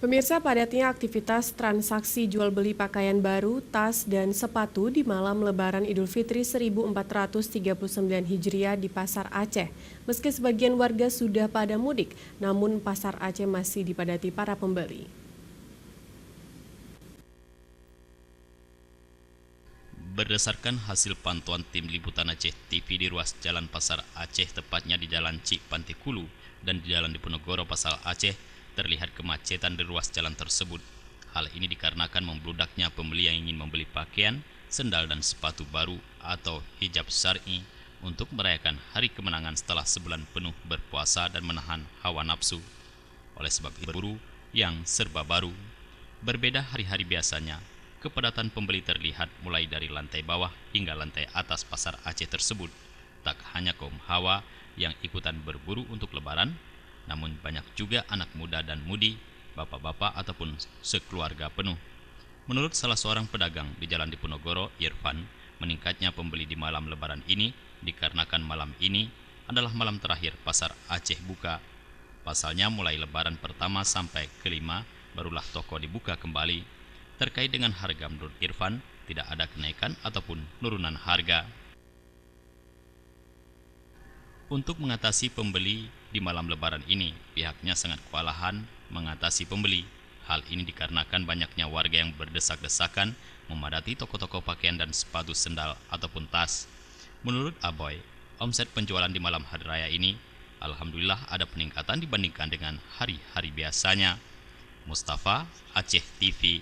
Pemirsa, padatnya aktivitas transaksi jual beli pakaian baru, tas, dan sepatu di malam Lebaran Idul Fitri 1439 Hijriah di Pasar Aceh. Meski sebagian warga sudah pada mudik, namun Pasar Aceh masih dipadati para pembeli. Berdasarkan hasil pantauan tim liputan Aceh TV di ruas Jalan Pasar Aceh, tepatnya di Jalan Cik Pantikulu dan di Jalan Diponegoro Pasar Aceh, terlihat kemacetan di ruas jalan tersebut. Hal ini dikarenakan membludaknya pembeli yang ingin membeli pakaian, sendal dan sepatu baru atau hijab syar'i untuk merayakan hari kemenangan setelah sebulan penuh berpuasa dan menahan hawa nafsu. Oleh sebab itu, berburu yang serba baru. Berbeda hari-hari biasanya, kepadatan pembeli terlihat mulai dari lantai bawah hingga lantai atas Pasar Aceh tersebut. Tak hanya kaum hawa yang ikutan berburu untuk lebaran, namun banyak juga anak muda dan mudi, bapak-bapak ataupun sekeluarga penuh. Menurut salah seorang pedagang di Jalan Diponegoro, Irfan, meningkatnya pembeli di malam lebaran ini dikarenakan malam ini adalah malam terakhir Pasar Aceh buka. Pasalnya mulai lebaran pertama sampai kelima barulah toko dibuka kembali. Terkait dengan harga, menurut Irfan tidak ada kenaikan ataupun nurunan harga. Untuk mengatasi pembeli di malam lebaran ini, pihaknya sangat kewalahan mengatasi pembeli. Hal ini dikarenakan banyaknya warga yang berdesak-desakan memadati toko-toko pakaian dan sepatu, sendal ataupun tas. Menurut Aboy, omset penjualan di malam hari raya ini alhamdulillah ada peningkatan dibandingkan dengan hari-hari biasanya. Mustafa, Aceh TV,